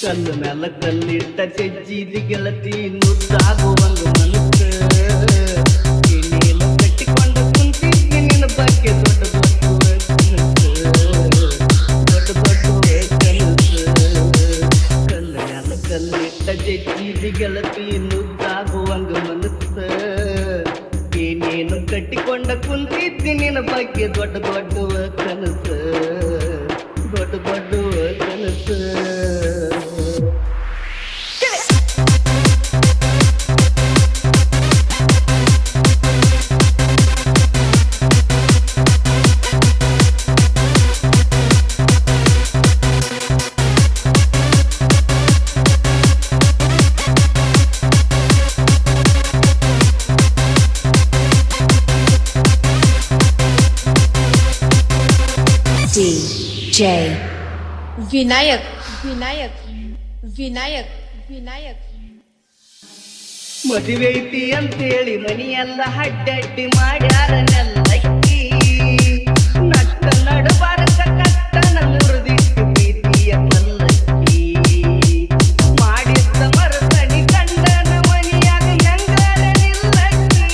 ಕಲ್ಲು ಮ್ಯಾಲ ಕಲ್ಲಿಟ್ಟ ತೆಜ್ಜಿದಿ ಗೆಳತಿ ನುದ್ದಾಗುವಂಗ ಮನಸ್ಸ ನೀನು ಕಟ್ಟಿಕೊಂಡ ಕುಂತಿದ್ದಿ ನಿನ್ನ ಬಗ್ಗೆ ದೊಡ್ಡ ಕಲ್ಲು ಮ್ಯಾಲ ಕಲ್ಲಿಟ್ಟ ತೆಜ್ಜಿದಿ ಗೆಳತಿ ನುದ್ದಾಗುವಂಗ ಮನಸ್ಸ ನೀನು ಕಟ್ಟಿಕೊಂಡ ಕುಂತಿದ್ದಿ ನಿನ್ನ ಬಗ್ಗೆ ದೊಡ್ಡ ಕನಸ ದೊಡ್ಡ ಕನಸ DJ ವಿನಾಯಕ್ ವಿನಾಯಕ್ ವಿನಾಯಕ್ ವಿನಾಯಕ್ ಮದುವೆ ಐತಿ ಅಂತೇಳಿ ಮನಿಯೆಲ್ಲ ಅಡ್ಡಡ್ಡಿ ಮಾಡ್ಯಾರ ನೆಲ್ಲಕ್ಕಿ ನಟ್ಟ ನಡಬಾರಕ ಕಟ್ಟನ ಮುರಿದಿಟ್ಟು ಪ್ರೀತಿಯ ಪಲ್ಲಕ್ಕಿ ಮಾಡಿದ್ದ ಮರತನಿ ಕಂಡನ ಮನಿಯಾಗ ಹೆಂಗಾರ ನಿಲ್ಲಕ್ಕಿ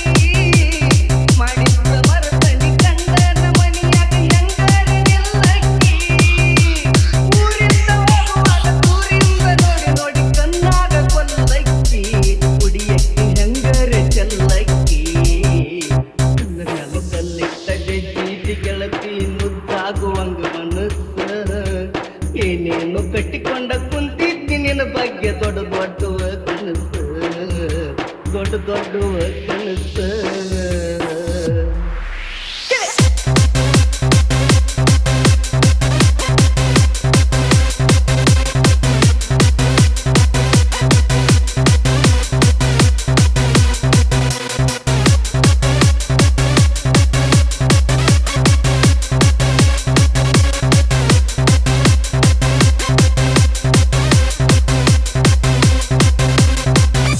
ಮಾಡಿದ್ದ ಮರತನಿ ಕಂಡನ ಮನಿಯಾಗ ಹೆಂಗಾರ ನಿಲ್ಲಕ್ಕಿ ಊರಿಂದ ಹೋಗುವಾಗ ದೂರಿಂದ ನೋಡಿ ನೋಡಿ ಕಣ್ಣಾಗ ಕೊಲ್ಲಕ್ಕಿ ಕುಡಿಯಕ್ಕಿ ಹೆಂಗಾರ ಚೆಲ್ಲಕ್ಕಿ ಕಲ್ಲಿಟ್ಟ ಗೆಜ್ಜಿದಿ ಗೆಳತಿ ಮುದ್ದಾಗುವಂಗ ಮನಸ್ಸ ಏನೇನು ಕಟ್ಟಿಕೊಂಡ ಕುಂತಿದ್ದಿ ನಿನ್ನ ಬಗ್ಗೆ ದೊಡ್ಡ ಕನಸು ದೊಡ್ಡ ಕನಸು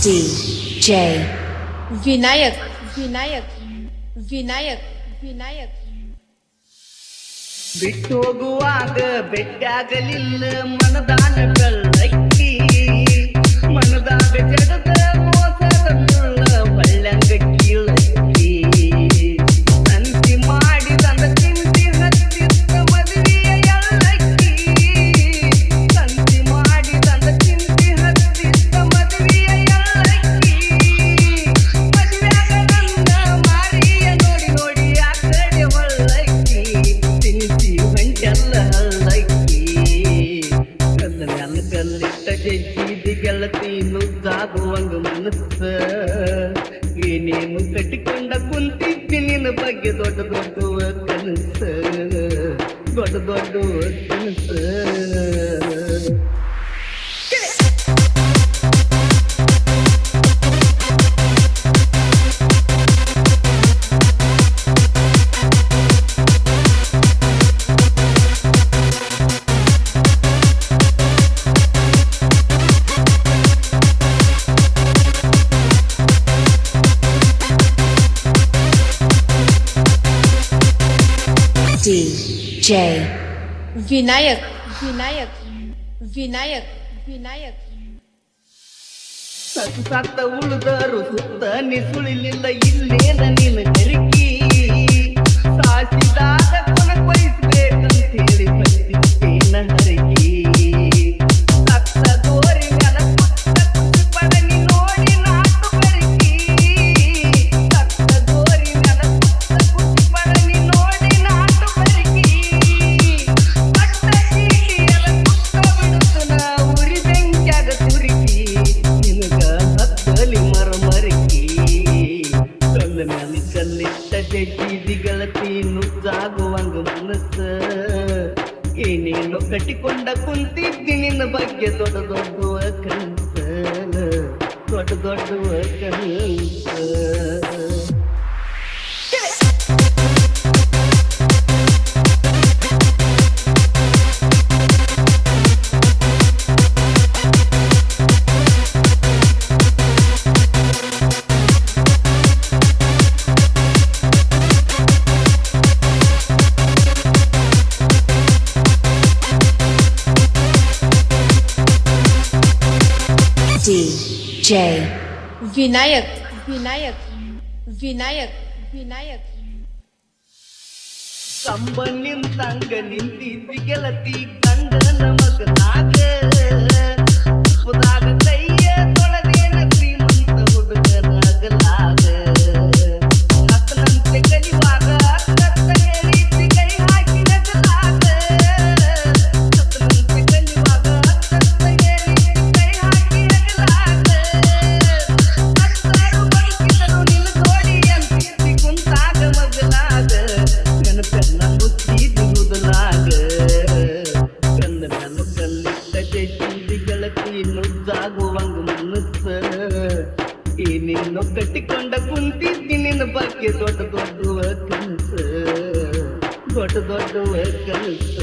DJ ವಿನಾಯಕ್ ವಿನಾಯಕ್ ವಿನಾಯಕ್ ವಿನಾಯಕ್ ಬಿಟ್ಟು ಹೋಗುವಾಗ ಬೆಟ್ಟಾಗಲಿಲ್ಲ ಮನದಾನ ಕಳ್ಳಕ್ಕಿ ಮನದಾಗ ಜಡದ ಮೋಸದ ಮುಳ್ಳ ಬಳ್ಳಂಗ ಕೀಳಕ್ಕಿ ಸಂತಿ ಮಾಡಿದಂದ ಚಿಂತಿ ಹತ್ತಿತ್ತ ಮದುವೆಯ ಎಲ್ಲಕ್ಕಿ ಸಂತಿ ಮಾಡಿದಂದ ಚಿಂತಿ ಹತ್ತಿತ್ತ ಮದುವೆಯ ಎಲ್ಲಕ್ಕಿ ಮದುವೆಯಾಗ ನನ್ನ ಮಾರಿಯ ನೋಡಿ ನೋಡಿ ಆ ಕಡೆ ಹೊಳ್ಳಕ್ಕಿ ತಿನ್ನಿಸಿ ಹೊಂಟೆಲ್ಲ ಹಳ್ಳಕ್ಕಿ ಕಲ್ಲ ಮ್ಯಾಲ ಕಲ್ಲಿಟ್ಟ ಗೆಜ್ಜಿದಿ ಗೆಳತಿ ನುದ್ದಾಗುವಂಗ ಮನಸ್ಸ ಏನೇನು ಕಟ್ಟಿಕೊಂಡ ಕುಂತಿದ್ದಿ ನಿನ್ನ ಬಗ್ಗೆ ದೊಡ್ಡ ಕನಸ ದೊಡ್ಡ ಕನಸ DJ ವಿನಾಯಕ್ ವಿನಾಯಕ್ ವಿನಾಯಕ್ ವಿನಾಯಕ್ ಸತ್ತ ಉಳಿದರು ಸುತ್ತ ನಿಸುಳಿಲಿಲ್ಲ ಇಲ್ಲೇನ ನಿನ್ನ ಕರಿಕಿ ಸಾಸಿದಾಗ ಕೊನಕೊಯ್ಸ್ಬೇಕಂತ ಹೇಳಿ ಬಂದಿದ್ದೇನ ಹರಕಿ ಸತ್ತ ಗೋರಿ ಮ್ಯಾಲ ಪುಟ್ಟ ಕುಸಿ ಪಡನಿ ನೋಡಿ ನಾಟು ಬರಕಿ ಸತ್ತ ಗೋರಿ ಮ್ಯಾಲ ಪುಟ್ಟ ಕುಸಿ ಪಡನಿ ನೋಡಿ ನಾಟು ಬರಕಿ ಪಟ್ಟ ಚೀಟಿಯಲ ಪುಟ್ಟ ಬಿಡುತ್ತು ನಾ ಉರಿ ಬೆಂಕ್ಯಾಗ ತುರುಕಿ ನಿನಗ ಹತ್ತಲಿ ಮರಮರಕಿ ಕಲ್ಲ ಮ್ಯಾಲ ಕಲ್ಲಿಟ್ಟ ಗೆಜ್ಜಿದಿ ಗೆಳತಿ ನುದ್ದಾಗುವಂಗ ಮನಸ್ಸ ಏನೇನು ಕಟ್ಟಿಕೊಂಡ ಕುಂತಿದ್ದಿ ನಿನ್ನ ಬಗ್ಗೆ ದೊಡ್ಡ ಕನಸ ದೊಡ್ಡ ಕನಸ DJ विनायक विनायक विनायक विनायक ಕಂಬ ನಿಂತಂಗ ನಿಂತಿದ್ವಿ ಗೆಳತಿ ಗಂಡನ ಮಗನಾಗ ಉಪ್ಪದಾಗ ಕೈಯ ತೊಳೆದೇನ ಶ್ರೀಮಂತ ಹುಡುಗನಾಗಲಾಗ ಹತ್ತನಂತೆ ಕಲಿವಾಗ ಹತ್ತನೇ ರೀತಿ ಕೈ ಹಾಕಿ ನಗಲಾಗ ಹತ್ತನಂತೆ ಕಲಿವಾಗ ಹತ್ತನೇ ರೀತಿ ಕೈ ಹಾಕಿ ನಗಲಾಗ ಹತ್ತಾರು ಬದುಕಿದರು ನಿನ್ನ ತೋಡಿ ಅಂತಿದ್ದಿ ಕುಂತಾಗ ಮಗಲಾಗ ನೆನಪೆಲ್ಲ ಮುಚ್ಚಿದು ಮೊದಲಾಗ ಕಣ್ಣ ನನ್ನ ಕಲ್ಲಿಟ್ಟ ಚೆಚ್ಚಿಂದಿ ಗೆಳತಿ ನುದ್ದಾಗುವಂಗ ಮನಸ್ಸ ಈ ನಿನ್ನ ಕಟ್ಟಿಕೊಂಡ ಕುಂತಿದ್ದಿ ನಿನ್ನ ಬಗ್ಗೆ ದೊಡ್ಡ ದೊಡ್ಡವ ಕನಸ ದೊಡ್ಡ ದೊಡ್ಡವ ಕನಸ